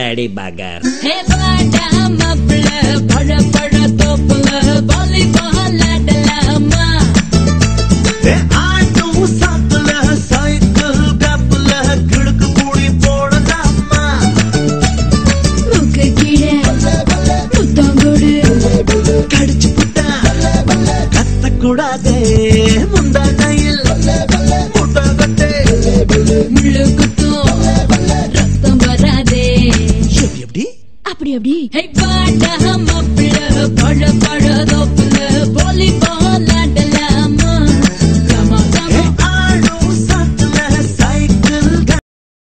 Lady பகர். பழ பழ தோப்புல வாலிபால் ஆடலாமா? ஆட்டும் சாத்துல சைக்கிள் கப்புல கிழக்கு கூடி போடலாமா? மூக்கு கீழே புத்தாங்கோடு கடிச்சு புட்டா கத்தக்கூடாதே முந்தானையில் புட்டாகத்தே முள்ளு குத்தும் ரத்தம் வராதே. எப்படி அப்படி அப்படி பாட்டா மாப்பிள்ள பழ பழ